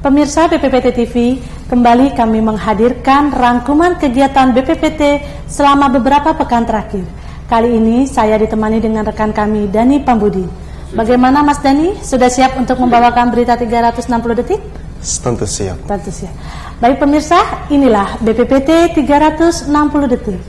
Pemirsa BPPT TV, kembali kami menghadirkan rangkuman kegiatan BPPT selama beberapa pekan terakhir. Kali ini saya ditemani dengan rekan kami, Dani Pambudi. Bagaimana Mas Dani? Sudah siap untuk membawakan berita 360 detik? Tentu siap. Tentu siap. Baik pemirsa, inilah BPPT 360 detik.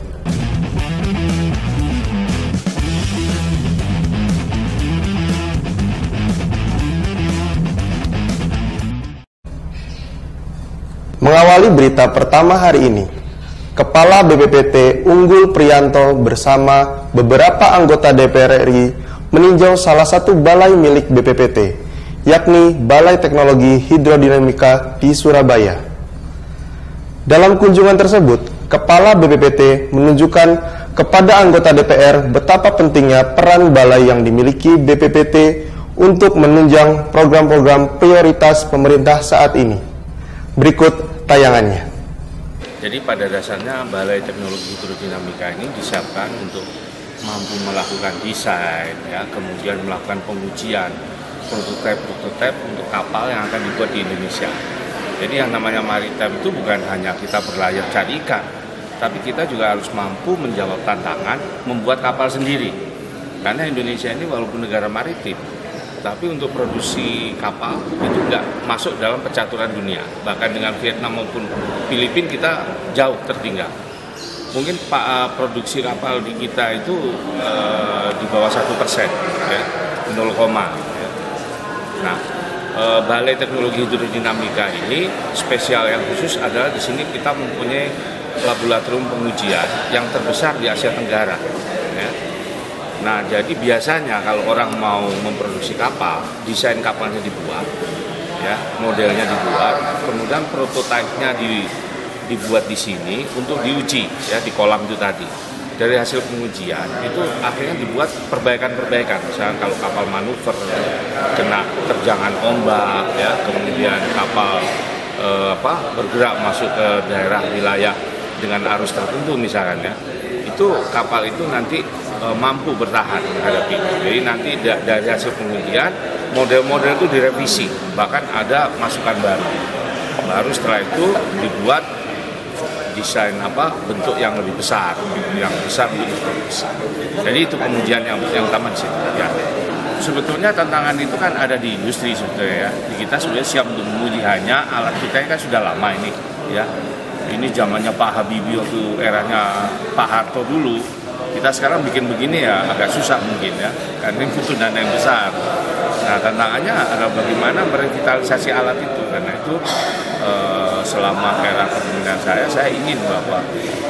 Mengawali berita pertama hari ini, Kepala BPPT Unggul Priyanto bersama beberapa anggota DPR RI meninjau salah satu balai milik BPPT, yakni Balai Teknologi Hidrodinamika di Surabaya. Dalam kunjungan tersebut, Kepala BPPT menunjukkan kepada anggota DPR betapa pentingnya peran balai yang dimiliki BPPT untuk menunjang program-program prioritas pemerintah saat ini. Berikut tayangannya. Jadi pada dasarnya Balai Teknologi Hidrodinamika ini disiapkan untuk mampu melakukan desain, ya, kemudian melakukan pengujian prototipe untuk kapal yang akan dibuat di Indonesia. Jadi yang namanya maritime itu bukan hanya kita berlayar cari ikan, tapi kita juga harus mampu menjawab tantangan membuat kapal sendiri. Karena Indonesia ini walaupun negara maritim, tapi untuk produksi kapal itu nggak masuk dalam percaturan dunia. Bahkan dengan Vietnam maupun Filipina kita jauh tertinggal. Mungkin produksi kapal di kita itu di bawah 1%, ya, 0, ya. Nah, Balai Teknologi Hidrodinamika ini spesial yang khusus adalah di sini kita mempunyai laboratorium pengujian yang terbesar di Asia Tenggara. Ya. Nah, jadi biasanya kalau orang mau memproduksi kapal, desain kapalnya dibuat, ya, modelnya dibuat, kemudian prototipenya dibuat di sini untuk diuji, ya, di kolam itu tadi. Dari hasil pengujian itu akhirnya dibuat perbaikan-perbaikan. Misalnya kalau kapal manuver kena terjangan ombak, ya, kemudian kapal bergerak masuk ke daerah wilayah dengan arus tertentu misalkan, ya. Itu kapal itu nanti mampu bertahan menghadapi. Jadi nanti dari hasil pengujian model-model itu direvisi, bahkan ada masukan baru. Baru setelah itu dibuat desain bentuk yang lebih besar, untuk diproduksi. Jadi itu pengujian yang utama di situ. Ya. Sebetulnya tantangan itu kan ada di industri sebetulnya, ya. Kita sudah siap untuk menguji, hanya alat kita kan sudah lama ini, ya. Ini zamannya Pak Habibie waktu eranya Pak Harto dulu. Kita sekarang bikin begini ya agak susah mungkin, ya, karena ini butuh dana yang besar. Nah, tantangannya adalah bagaimana merevitalisasi alat itu. Karena itu selama era kepemimpinan saya ingin bahwa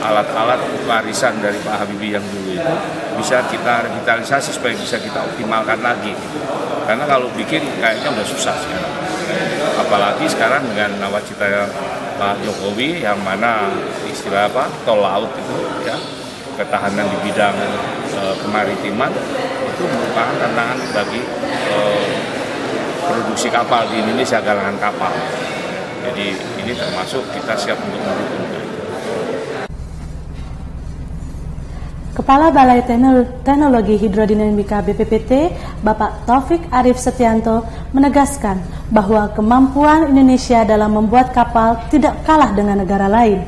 alat-alat warisan dari Pak Habibie yang dulu itu bisa kita revitalisasi supaya bisa kita optimalkan lagi. Karena kalau bikin kayaknya udah susah sekarang. Apalagi sekarang dengan nawacita Pak Jokowi yang mana istilah tol laut itu, ya, ketahanan di bidang kemaritiman itu merupakan tantangan bagi produksi kapal di Indonesia, galangan kapal. Jadi ini termasuk kita siap untuk mendukung. Kepala Balai Teknologi Hidrodinamika BPPT, Bapak Taufik Arif Setianto, menegaskan bahwa kemampuan Indonesia dalam membuat kapal tidak kalah dengan negara lain.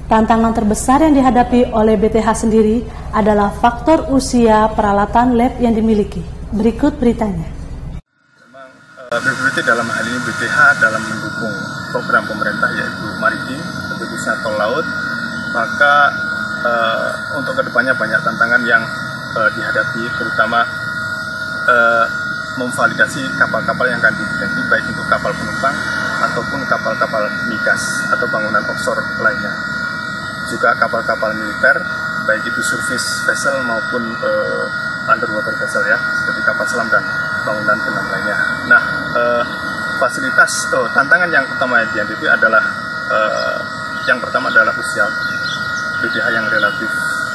Tantangan terbesar yang dihadapi oleh BTH sendiri adalah faktor usia peralatan lab yang dimiliki. Berikut beritanya. Memang BPPT dalam hal ini BTH dalam mendukung program pemerintah yaitu maritim, khususnya tol laut, maka untuk kedepannya banyak tantangan yang dihadapi, terutama memvalidasi kapal-kapal yang akan diganti, baik untuk kapal penumpang ataupun kapal-kapal migas atau bangunan offshore lainnya. Juga kapal-kapal militer, baik itu service vessel maupun underwater vessel, ya, seperti kapal selam dan bangunan penam lainnya. Nah, tantangan yang utama yang dihadapi adalah yang pertama adalah usia BTH yang relatif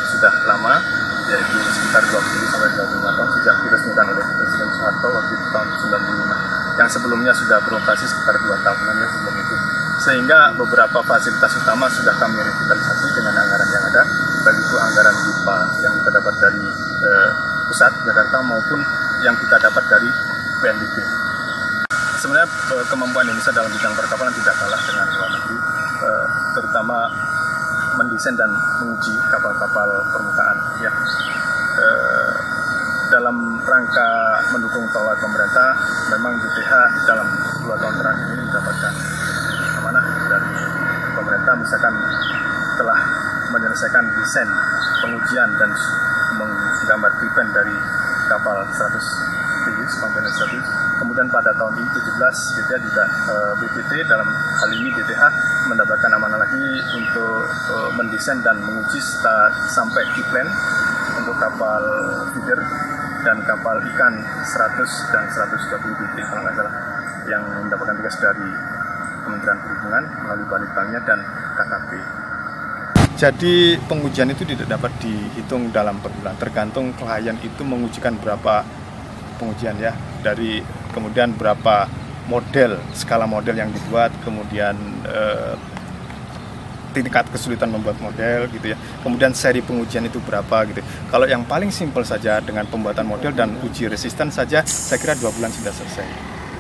sudah lama, yaitu sekitar 20-25 tahun sejak diresmikan oleh Presiden Soeharto waktu itu tahun 95. Yang sebelumnya sudah beroperasi sekitar 2 tahunan ya sebelum itu. Sehingga beberapa fasilitas utama sudah kami revitalisasi dengan anggaran yang ada, baik itu anggaran IPA yang kita dapat dari pusat Jakarta maupun yang kita dapat dari PNBP. sebenarnya kemampuan Indonesia dalam bidang perkapalan tidak kalah dengan luar negeri, terutama mendesain dan menguji kapal-kapal permukaan. Ya, dalam rangka mendukung tolak pemerintah, memang BPH dalam 2 tahun terakhir ini mendapatkan amanah dari pemerintah, misalkan telah menyelesaikan desain, pengujian dan menggambar prevent dari kapal 100 TEU, komponen 100. Kemudian pada tahun ini 17 BPH juga BPT dalam hal ini BPH mendapatkan amanah lagi untuk mendesain dan menguji sampai E-plan untuk kapal feeder dan kapal ikan 100 dan 120 BT kalau nggak salah, yang mendapatkan tugas dari Kementerian Perhubungan melalui Balitbanknya dan KKP. Jadi pengujian itu tidak dapat dihitung dalam per bulan, tergantung klien itu mengujikan berapa pengujian ya, dari kemudian berapa model, skala model yang dibuat, kemudian tingkat kesulitan membuat model gitu ya, kemudian seri pengujian itu berapa gitu. Kalau yang paling simpel saja dengan pembuatan model dan uji resisten saja, saya kira 2 bulan sudah selesai.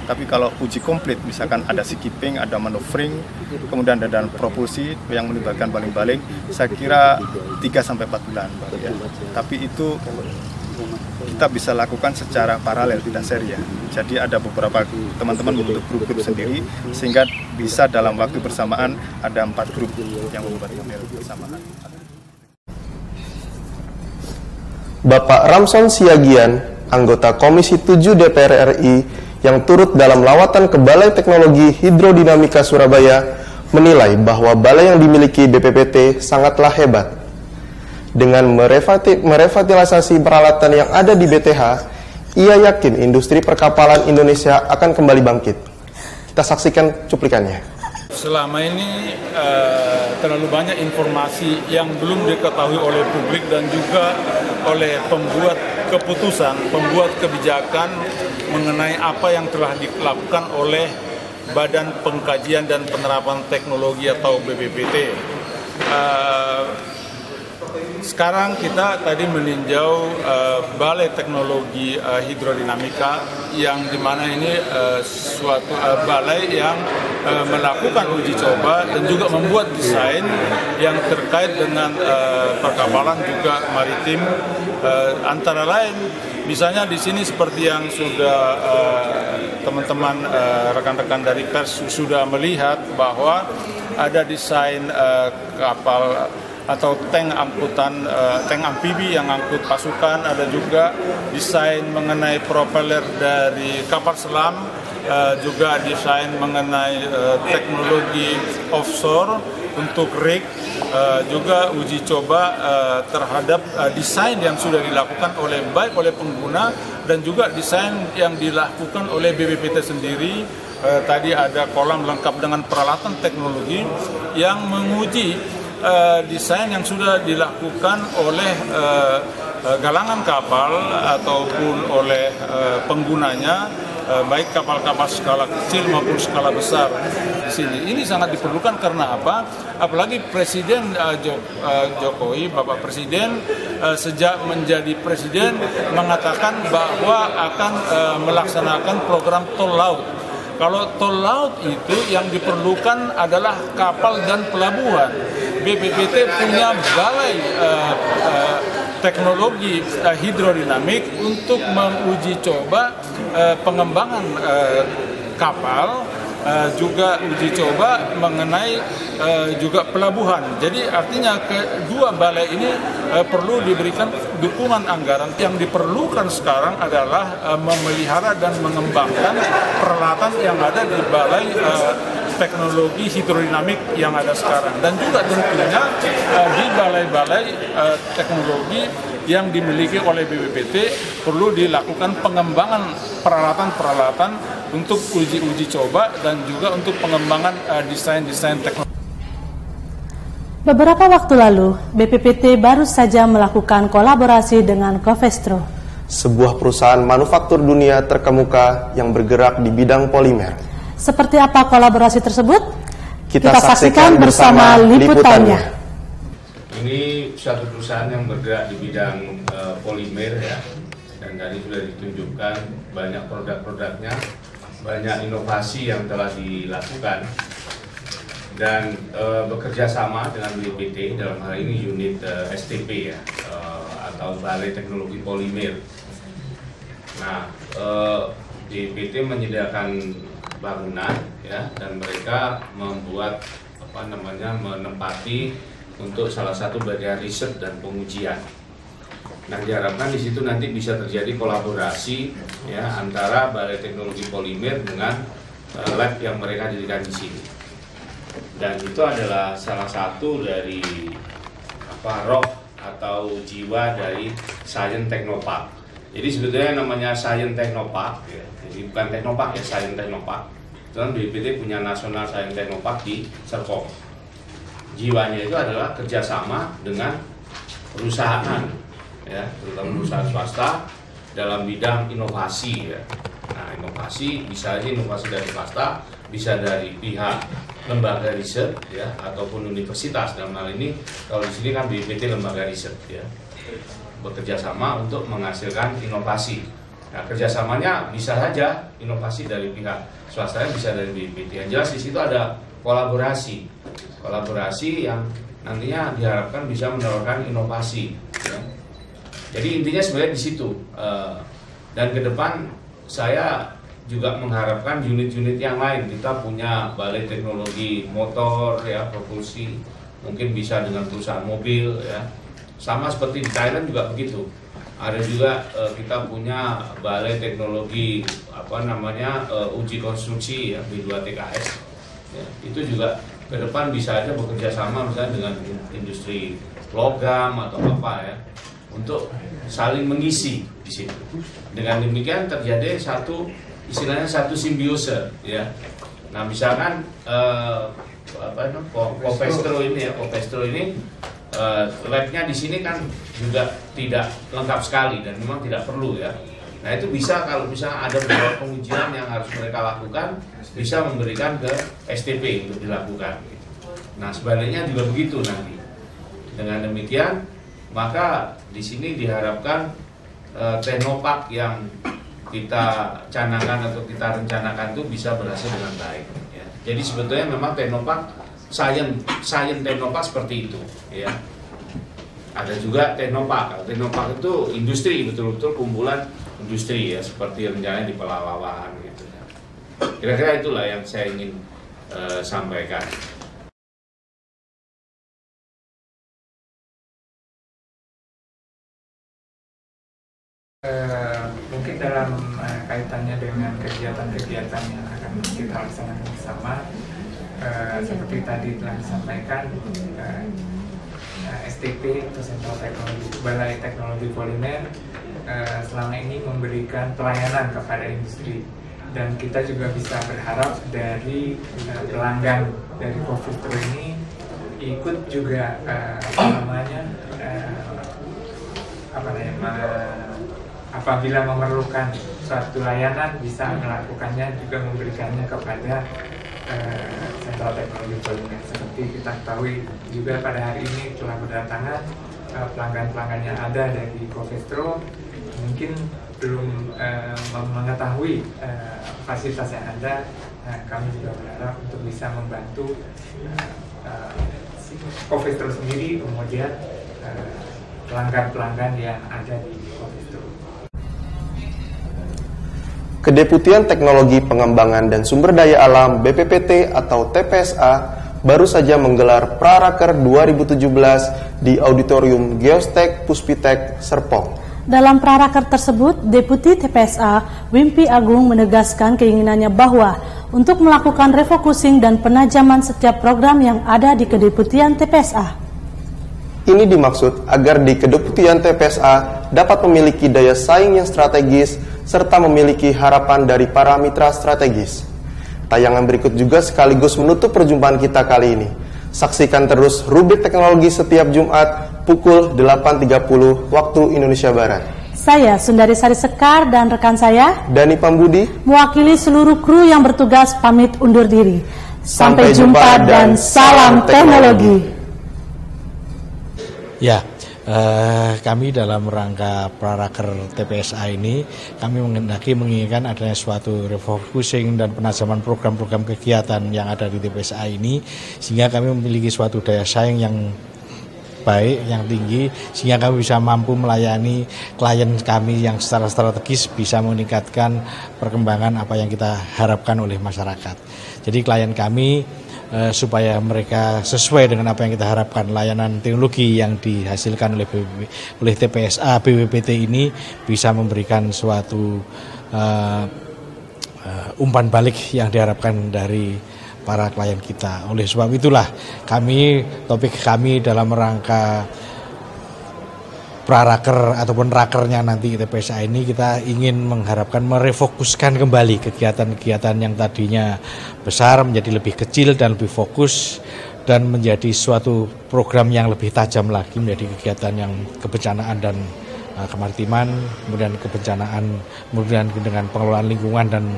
Tapi kalau uji komplit, misalkan ada skipping, ada maneuvering, kemudian ada propulsi yang melibatkan baling-baling, saya kira 3-4 bulan ya. Tapi itu kita bisa lakukan secara paralel, tidak seri ya. Jadi ada beberapa teman-teman membentuk grup-grup sendiri, sehingga bisa dalam waktu bersamaan ada 4 grup yang membuat model bersamaan. Bapak Ramson Siagian, anggota Komisi 7 DPR RI yang turut dalam lawatan ke Balai Teknologi Hidrodinamika Surabaya, menilai bahwa balai yang dimiliki BPPT sangatlah hebat. Dengan merevitalisasi peralatan yang ada di BTH, ia yakin industri perkapalan Indonesia akan kembali bangkit. Kita saksikan cuplikannya. Selama ini terlalu banyak informasi yang belum diketahui oleh publik dan juga oleh pembuat keputusan, pembuat kebijakan mengenai apa yang telah dilakukan oleh Badan Pengkajian dan Penerapan Teknologi atau BPPT. Sekarang kita tadi meninjau Balai Teknologi Hidrodinamika, yang dimana ini suatu balai yang melakukan uji coba dan juga membuat desain yang terkait dengan perkapalan juga maritim, antara lain misalnya di sini seperti yang sudah teman-teman rekan-rekan dari pers sudah melihat bahwa ada desain kapal atau tank angkutan, tank amfibi yang angkut pasukan, ada juga desain mengenai propeller dari kapal selam, juga desain mengenai teknologi offshore untuk rig, juga uji coba terhadap desain yang sudah dilakukan baik oleh pengguna dan juga desain yang dilakukan oleh BPPT sendiri. Tadi ada kolam lengkap dengan peralatan teknologi yang menguji desain yang sudah dilakukan oleh galangan kapal ataupun oleh penggunanya, baik kapal-kapal skala kecil maupun skala besar di sini. Ini sangat diperlukan karena apa? Apalagi Presiden Jokowi, Bapak Presiden, sejak menjadi presiden mengatakan bahwa akan melaksanakan program tol laut. Kalau tol laut itu yang diperlukan adalah kapal dan pelabuhan. BPPT punya balai teknologi hidrodinamik untuk menguji coba pengembangan kapal, juga uji coba mengenai juga pelabuhan. Jadi artinya kedua balai ini perlu diberikan dukungan anggaran. Yang diperlukan sekarang adalah memelihara dan mengembangkan peralatan yang ada di balai teknologi hidrodinamik yang ada sekarang, dan juga tentunya di balai-balai teknologi yang dimiliki oleh BPPT perlu dilakukan pengembangan peralatan-peralatan untuk uji coba dan juga untuk pengembangan desain-desain teknologi. Beberapa waktu lalu, BPPT baru saja melakukan kolaborasi dengan Covestro, sebuah perusahaan manufaktur dunia terkemuka yang bergerak di bidang polimer. Seperti apa kolaborasi tersebut? Kita saksikan bersama liputannya. Ini suatu perusahaan yang bergerak di bidang polimer ya, dan tadi sudah ditunjukkan banyak produk-produknya. banyak inovasi yang telah dilakukan dan bekerja sama dengan BPPT dalam hal ini unit STP ya, atau Balai Teknologi Polimer. Nah, BPPT menyediakan bangunan ya, dan mereka membuat menempati untuk salah satu bagian riset dan pengujian. Nah, diharapkan di situ nanti bisa terjadi kolaborasi ya antara Balai Teknologi Polimer dengan lab yang mereka dirikan di sini. Dan itu adalah salah satu dari roh atau jiwa dari Science Technopark. Jadi sebetulnya namanya Science Technopark ya. Jadi bukan Technopark ya, Science Technopark. Dan BPPT punya National Science Technopark di Serpong. Jiwanya itu adalah kerjasama dengan perusahaan, ya, terutama perusahaan swasta dalam bidang inovasi. Ya. Nah, inovasi bisa aja inovasi dari swasta, bisa dari pihak lembaga riset, ya, ataupun universitas. Dalam hal ini, kalau di sini kan BPPT lembaga riset, ya, bekerja sama untuk menghasilkan inovasi. Nah, kerjasamanya bisa saja inovasi dari pihak swasta, bisa dari BPPT. Yang jelas di situ ada kolaborasi yang nantinya diharapkan bisa menawarkan inovasi. Ya. Jadi intinya sebenarnya di situ. Dan ke depan saya juga mengharapkan unit-unit yang lain. Kita punya Balai Teknologi Motor, ya, propulsi, mungkin bisa dengan perusahaan mobil, ya. Sama seperti di Thailand juga begitu. Ada juga kita punya Balai Teknologi uji konstruksi, ya, B2TKS. Ya, itu juga ke depan bisa aja bekerja sama misalnya dengan industri logam atau apa, ya, untuk saling mengisi di situ. Dengan demikian terjadi satu simbiose, ya. Nah, misalkan Covestro ini labnya di sini kan juga tidak lengkap sekali dan memang tidak perlu, ya. Nah, itu bisa kalau misalnya ada beberapa pengujian yang harus mereka lakukan, bisa memberikan ke STP untuk dilakukan. Nah, sebaliknya juga begitu nanti. Dengan demikian, maka di sini diharapkan Teknopark yang kita canangkan atau kita rencanakan itu bisa berhasil dengan baik. Ya. Jadi sebetulnya memang Teknopark, Science Teknopark seperti itu. Ya. Ada juga Teknopark. Teknopark itu industri, betul-betul kumpulan industri, ya, seperti rencananya di Pelalawan gitu. Kira-kira itulah yang saya ingin sampaikan. Mungkin dalam kaitannya dengan kegiatan-kegiatan yang akan kita laksanakan bersama, seperti tadi telah disampaikan, STP atau Sentral Teknologi Balai Teknologi Polimer selama ini memberikan pelayanan kepada industri, dan kita juga bisa berharap dari pelanggan dari Covestro ini ikut juga apabila memerlukan suatu layanan bisa melakukannya, juga memberikannya kepada Sentral Teknologi Polimer. Seperti kita ketahui juga pada hari ini telah berdatangan pelanggan-pelanggan yang ada dari Covestro, mungkin belum mengetahui fasilitas yang ada. Kami juga berharap untuk bisa membantu Covestro sendiri, kemudian pelanggan-pelanggan yang ada di Covestro. Kedeputian Teknologi Pengembangan dan Sumber Daya Alam BPPT atau TPSA baru saja menggelar Praraker 2017 di Auditorium Geostek Puspitek Serpong. Dalam praraker tersebut, Deputi TPSA Wimpi Agung menegaskan keinginannya bahwa untuk melakukan refocusing dan penajaman setiap program yang ada di Kedeputian TPSA. Ini dimaksud agar di Kedeputian TPSA dapat memiliki daya saing yang strategis serta memiliki harapan dari para mitra strategis. Tayangan berikut juga sekaligus menutup perjumpaan kita kali ini. Saksikan terus Rubrik Teknologi setiap Jumat pukul 8.30 waktu Indonesia Barat. Saya Sundari Sari Sekar dan rekan saya Dani Pambudi mewakili seluruh kru yang bertugas pamit undur diri. Sampai jumpa dan salam teknologi. Ya, Kami dalam rangka Praraker TPSA ini, kami menginginkan adanya suatu refocusing dan penajaman program-program kegiatan yang ada di TPSA ini, sehingga kami memiliki suatu daya saing yang baik, yang tinggi, sehingga kami bisa mampu melayani klien kami yang secara strategis bisa meningkatkan perkembangan apa yang kita harapkan oleh masyarakat. Jadi klien kami supaya mereka sesuai dengan apa yang kita harapkan, layanan teknologi yang dihasilkan oleh TPSA BPPT ini bisa memberikan suatu umpan balik yang diharapkan dari para klien kita. Oleh sebab itulah topik kami dalam rangka Praraker ataupun rakernya nanti TPSA ini, kita ingin mengharapkan merefokuskan kembali kegiatan-kegiatan yang tadinya besar menjadi lebih kecil dan lebih fokus, dan menjadi suatu program yang lebih tajam lagi, menjadi kegiatan yang kebencanaan dan kemaritiman, kemudian kebencanaan, kemudian dengan pengelolaan lingkungan dan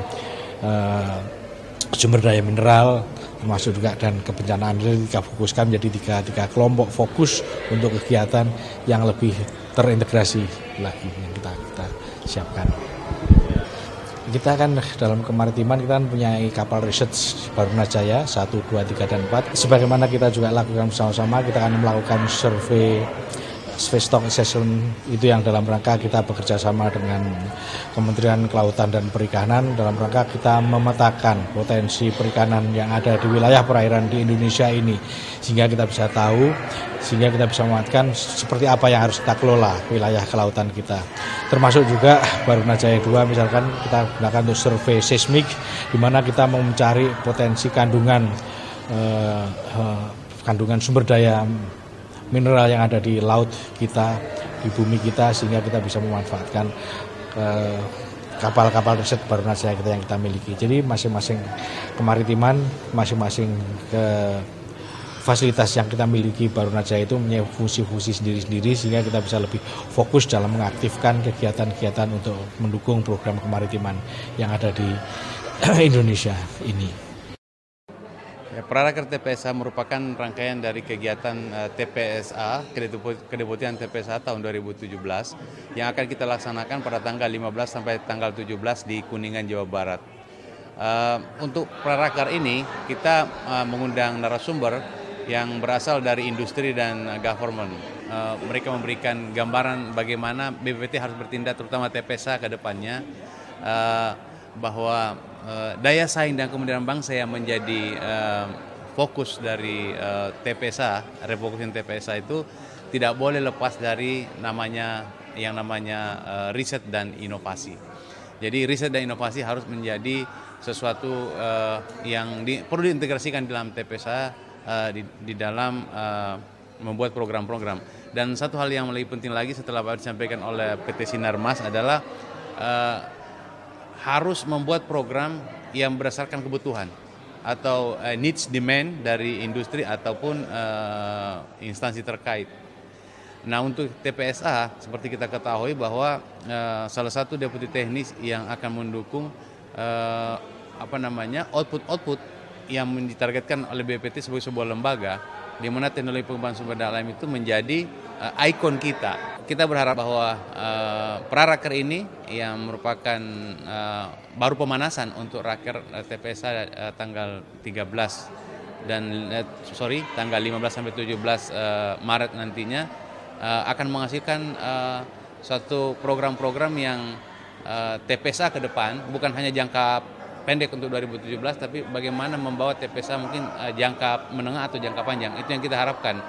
sumber daya mineral, termasuk juga dan kebencanaan. Kita fokuskan menjadi tiga kelompok fokus untuk kegiatan yang lebih terintegrasi lagi yang kita siapkan. Kita kan dalam kemaritiman kita kan punya kapal riset Barunajaya 1, 2, 3, dan 4. Sebagaimana kita juga lakukan bersama-sama, kita akan melakukan survei stock assessment, itu yang dalam rangka kita bekerja sama dengan Kementerian Kelautan dan Perikanan dalam rangka kita memetakan potensi perikanan yang ada di wilayah perairan di Indonesia ini, sehingga kita bisa tahu, sehingga kita bisa memuatkan seperti apa yang harus kita kelola wilayah kelautan kita. Termasuk juga Barunajaya 2 misalkan kita gunakan untuk survei seismik, di mana kita mau mencari potensi kandungan sumber daya mineral yang ada di laut kita, di bumi kita, sehingga kita bisa memanfaatkan kapal-kapal riset Barunajaya kita yang kita miliki. Jadi masing-masing kemaritiman, masing-masing fasilitas yang kita miliki Barunajaya itu punya fungsi-fungsi sendiri-sendiri, sehingga kita bisa lebih fokus dalam mengaktifkan kegiatan-kegiatan untuk mendukung program kemaritiman yang ada di Indonesia ini. Praraker TPSA merupakan rangkaian dari kegiatan TPSA, Kedeputian TPSA tahun 2017 yang akan kita laksanakan pada tanggal 15 sampai tanggal 17 di Kuningan, Jawa Barat. Untuk Praraker ini kita mengundang narasumber yang berasal dari industri dan government. Mereka memberikan gambaran bagaimana BPPT harus bertindak, terutama TPSA ke depannya, bahwa daya saing dan kemudian bangsa yang menjadi fokus dari TPSA, refocusing TPSA itu tidak boleh lepas dari yang namanya riset dan inovasi. Jadi riset dan inovasi harus menjadi sesuatu yang perlu diintegrasikan dalam TPSA di dalam membuat program-program. Dan satu hal yang lebih penting lagi setelah disampaikan oleh PT Sinarmas adalah harus membuat program yang berdasarkan kebutuhan atau needs demand dari industri ataupun instansi terkait. Nah, untuk TPSA seperti kita ketahui bahwa salah satu deputi teknis yang akan mendukung output yang ditargetkan oleh BPPT sebagai sebuah lembaga di mana teknologi pengembangan sumber daya alam itu menjadi ikon kita. Kita berharap bahwa Praraker ini yang merupakan baru pemanasan untuk raker TPSA tanggal 15 sampai 17 Maret nantinya akan menghasilkan suatu program-program yang TPSA ke depan bukan hanya jangka pendek untuk 2017, tapi bagaimana membawa TPSA mungkin jangka menengah atau jangka panjang. Itu yang kita harapkan.